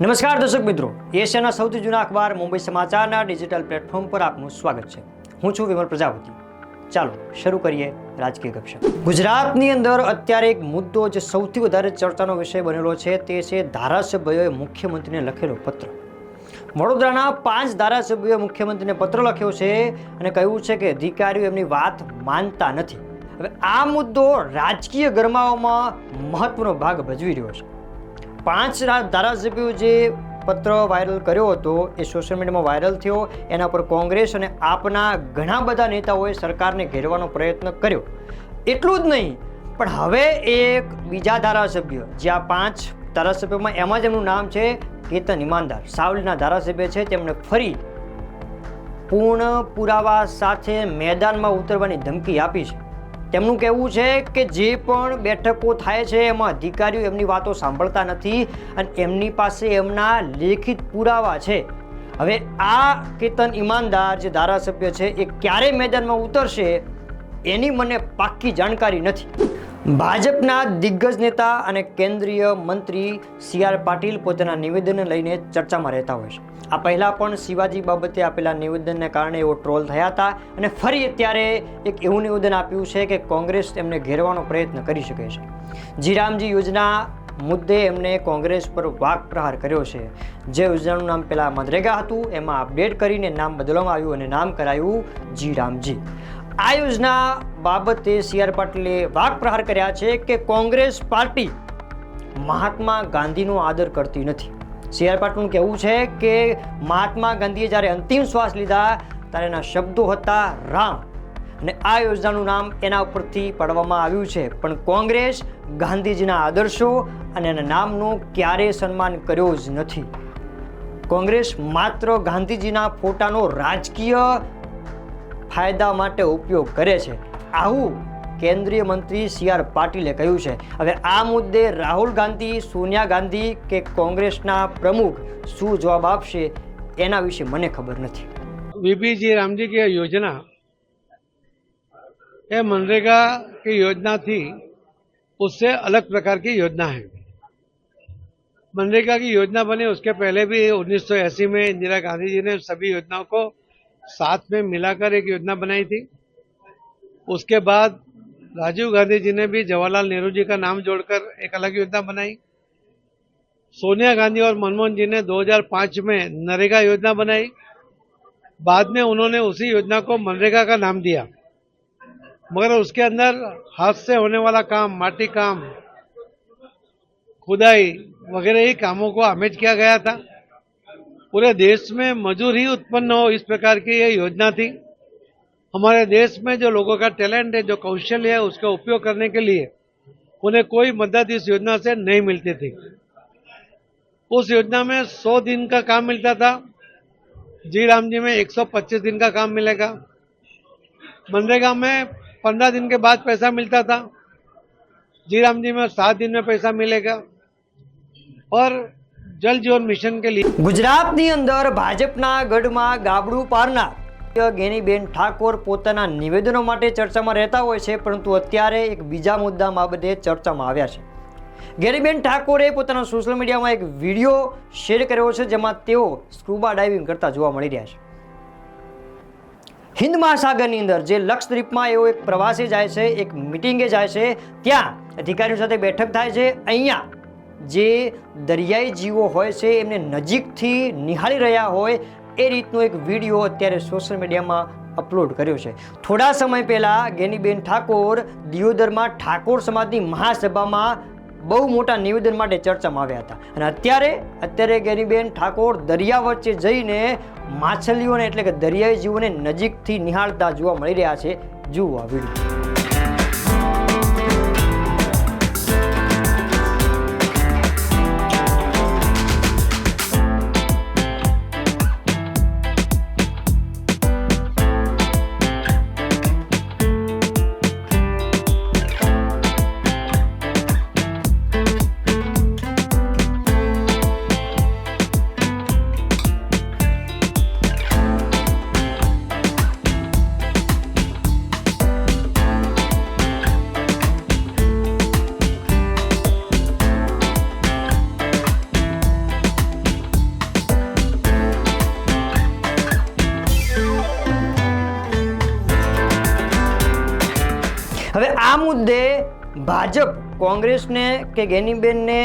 નમસ્કાર દર્શક મિત્રો, એશિયાના સૌથી જૂના અખબાર મુંબઈ સમાચારના ડિજિટલ પ્લેટફોર્મ પર આપનું સ્વાગત છે. હું છું વિમલ પ્રજાપતિ. ચાલો શરૂ કરીએ રાજકીય ગપશપ. ગુજરાતની અંદર અત્યારે એક મુદ્દો જે સૌથી વધારે ચર્ચાનો વિષય બનેલો છે તે છે ધારાસભ્યોએ મુખ્યમંત્રીને લખેલો પત્ર. વડોદરાના 5 ધારાસભ્યોએ મુખ્યમંત્રીને પત્ર લખ્યો છે અને કહ્યું છે કે અધિકારીઓ એમની વાત માનતા નથી. હવે આ મુદ્દો રાજકીય ગરમાવામાં મહત્વનો ભાગ ભજવી રહ્યો છે. 5 ધારાસભ્યો જે પત્ર વાયરલ કર્યો હતો એ સોશિયલ મીડિયામાં વાયરલ થયો. એના પર કોંગ્રેસ અને આપના ઘણા બધા નેતાઓએ સરકારને ઘેરવાનો પ્રયત્ન કર્યો. એટલું જ નહીં, પણ હવે એક બીજા ધારાસભ્ય, જે આ 5 ધારાસભ્યોમાં એમાં જ એમનું નામ છે કેતન ઈમાનદાર, સાવલીના ધારાસભ્ય છે, તેમણે ફરી પૂર્ણ પુરાવા સાથે મેદાનમાં ઉતરવાની ધમકી આપી છે. તેમનું કહેવું છે કે જે પણ બેઠકો થાય છે એમાં અધિકારીઓ એમની વાતો સાંભળતા નથી અને એમની પાસે એમના લેખિત પુરાવા છે. હવે આ કેતન ઈમાનદાર જે ધારાસભ્ય છે એ ક્યારે મેદાનમાં ઉતરશે એની મને પાક્કી જાણકારી નથી. ભાજપના દિગ્ગજ નેતા અને કેન્દ્રીય મંત્રી CR પાટીલ પોતાના નિવેદનને લઈને ચર્ચામાં રહેતા હોય છે. આ પહેલાં પણ શિવાજી બાબતે આપેલા નિવેદનને કારણે એવો ટ્રોલ થયા હતા અને ફરી અત્યારે એક એવું નિવેદન આપ્યું છે કે કોંગ્રેસ એમને ઘેરવાનો પ્રયત્ન કરી શકે છે. જીરામજી યોજના મુદ્દે એમને કોંગ્રેસ પર વાક પ્રહાર કર્યો છે. જે યોજનાનું નામ પહેલાં મનરેગા હતું એમાં અપડેટ કરીને નામ બદલવામાં આવ્યું અને નામ કરાયું જીરામજી. આ યોજના બાબતે CR પાટીલે વાક પ્રહાર કર્યા છે કે કોંગ્રેસ પાર્ટી મહાત્મા ગાંધીનો આદર કરતી નથી. CR પાટીલનું કહેવું છે કે મહાત્મા ગાંધીએ જ્યારે અંતિમ શ્વાસ લીધા ત્યારે એના શબ્દો હતા રામ, અને આ યોજનાનું નામ એના ઉપરથી પાડવામાં આવ્યું છે. પણ કોંગ્રેસ ગાંધીજીના આદર્શો અને એના નામનું ક્યારેય સન્માન કર્યો જ નથી. કોંગ્રેસ માત્ર ગાંધીજીના ફોટાનો રાજકીય ફાયદા માટે ઉપયોગ કરે છે, આવું કેન્દ્રીય મંત્રી CR પાટીલે કહ્યું છે. હવે આ મુદ્દે રાહુલ ગાંધી, સોનિયા ગાંધી કે કોંગ્રેસના પ્રમુખ શું જવાબ આપશે એના વિશે મને ખબર નથી. वीपी रामजी की योजना ये मनरेगा की योजना थी, उससे अलग प्रकार की योजना है. मनरेगा की योजना बनी उसके पहले भी 1980 में इंदिरा गांधी जी ने सभी योजनाओं को साथ में मिलाकर एक योजना बनाई थी. उसके बाद राजीव गांधी जी ने भी जवाहरलाल नेहरू जी का नाम जोड़कर एक अलग योजना बनाई. सोनिया गांधी और मनमोहन जी ने 2005 में नरेगा योजना बनाई. बाद में उन्होंने उसी योजना को मनरेगा का नाम दिया, मगर उसके अंदर हाथ से होने वाला काम, माटी काम, खुदाई वगैरह ही कामों को आमेज किया गया था. पूरे देश में मजदूरी उत्पन्न हो इस प्रकार की ये योजना थी. हमारे देश में जो लोगों का टैलेंट है, जो कौशल्य है, उसका उपयोग करने के लिए उन्हें कोई मदद इस योजना से नहीं मिलती थी. उस योजना में 100 दिन का काम मिलता था. जी राम जी में 125 दिन का काम मिलेगा. मनरेगा में 15 दिन के बाद पैसा मिलता था. जी राम जी में 7 दिन में पैसा मिलेगा. और जल जीवन मिशन के लिए ગુજરાતની અંદર ભાજપના ગઢમાં ગાબડું પારનાર ગેનીબેન ઠાકોર પોતાના નિવેદનો માટે ચર્ચામાં રહેતા હોય છે, પરંતુ અત્યારે એક બીજા મુદ્દા બાબતે ચર્ચામાં આવ્યા છે. ગેનીબેન ઠાકોરે પોતાના સોશિયલ મીડિયામાં એક વિડીયો શેર કર્યો છે જેમાં તેઓ સ્કુબા ડાઇવિંગ કરતા જોવા મળી રહ્યા છે. હિન્દ મહાસાગરની અંદર જે લક્ષદ્વીપમાં એવો એક પ્રવાસે જાય છે, એક મિટિંગે જાય છે, ત્યાં અધિકારીઓ સાથે બેઠક થાય છે. અહીંયા જે દરિયાઈ જીવો હોય છે એમને નજીકથી નિહાળી રહ્યા હોય એ રીતનો એક વિડીયો અત્યારે સોશિયલ મીડિયામાં અપલોડ કર્યો છે. થોડા સમય પહેલાં ગેનીબેન ઠાકોર દિયોદરમાં ઠાકોર સમાજની મહાસભામાં બહુ મોટા નિવેદન માટે ચર્ચામાં આવ્યા હતા, અને અત્યારે ગેનીબેન ઠાકોર દરિયા વચ્ચે જઈને માછલીઓને એટલે કે દરિયાઈ જીવોને નજીકથી નિહાળતા જોવા મળી રહ્યા છે. જુઓ આ વિડીયો. આ મુદ્દે ભાજપ કોંગ્રેસને કે ગેનીબેનને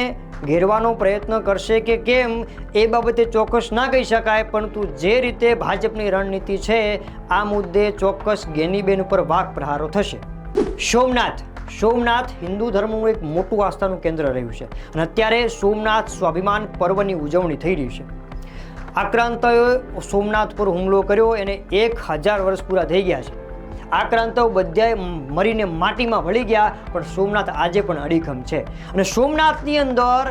ઘેરવાનો પ્રયત્ન કરશે કે કેમ એ બાબતે ચોક્કસ ના કહી શકાય, પરંતુ જે રીતે ભાજપની રણનીતિ છે આ મુદ્દે ચોક્કસ ગેનીબેન ઉપર વાક પ્રહારો થશે. સોમનાથ હિન્દુ ધર્મનું એક મોટું આસ્થાનું કેન્દ્ર રહ્યું છે અને અત્યારે સોમનાથ સ્વાભિમાન પર્વની ઉજવણી થઈ રહી છે. આક્રાંતોએ સોમનાથ પર હુમલો કર્યો એને 1000 વર્ષ પૂરા થઈ ગયા છે. આક્રાંતો બધાએ મરીને માટીમાં ભળી ગયા, પણ સોમનાથ આજે પણ અડીખમ છે. અને સોમનાથની અંદર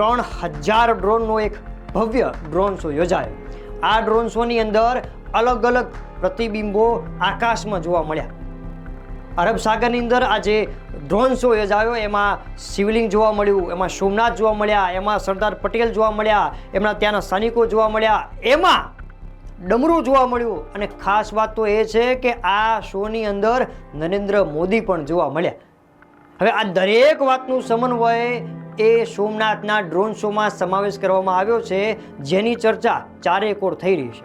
3000 ડ્રોનનો એક ભવ્ય ડ્રોન શો યોજાયો. આ ડ્રોન શોની અંદર અલગ અલગ પ્રતિબિંબો આકાશમાં જોવા મળ્યા. અરબ સાગરની અંદર આજે ડ્રોન શો યોજાયો, એમાં શિવલિંગ જોવા મળ્યું, એમાં સોમનાથ જોવા મળ્યા, એમાં સરદાર પટેલ જોવા મળ્યા, એમના ત્યાંના સૈનિકો જોવા મળ્યા, એમાં ડમરું જોવા મળ્યું. અને ખાસ વાત તો એ છે કે આ શોની અંદર નરેન્દ્ર મોદી પણ જોવા મળ્યા. હવે આ દરેક વાતનું સમન્વય એ સોમનાથના ડ્રોન શોમાં સમાવેશ કરવામાં આવ્યો છે, જેની ચર્ચા ચારેકોર થઈ રહી છે.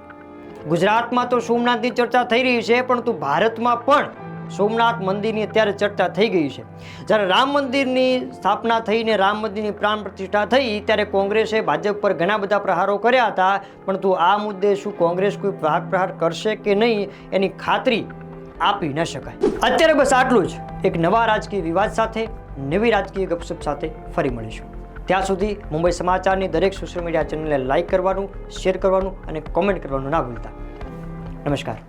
ગુજરાતમાં તો સોમનાથની ચર્ચા થઈ રહી છે, પરંતુ ભારતમાં પણ સોમનાથ મંદિરની અત્યારે ચર્ચા થઈ ગઈ છે. જ્યારે રામ મંદિરની સ્થાપના થઈને રામ મંદિરની પ્રાણ પ્રતિષ્ઠા થઈ ત્યારે કોંગ્રેસે ભાજપ પર ઘણા બધા પ્રહારો કર્યા હતા, પરંતુ આ મુદ્દે શું કોંગ્રેસ કોઈ પ્રહાર કરશે કે નહીં એની ખાતરી આપી ન શકાય. અત્યારે બસ આટલું જ. એક નવા રાજકીય વિવાદ સાથે, નવી રાજકીય ગપસપ સાથે ફરી મળીશું. ત્યાં સુધી મુંબઈ સમાચારની દરેક સોશિયલ મીડિયા ચેનલને લાઇક કરવાનું, શેર કરવાનું અને કોમેન્ટ કરવાનું ના ભૂલતા. નમસ્કાર.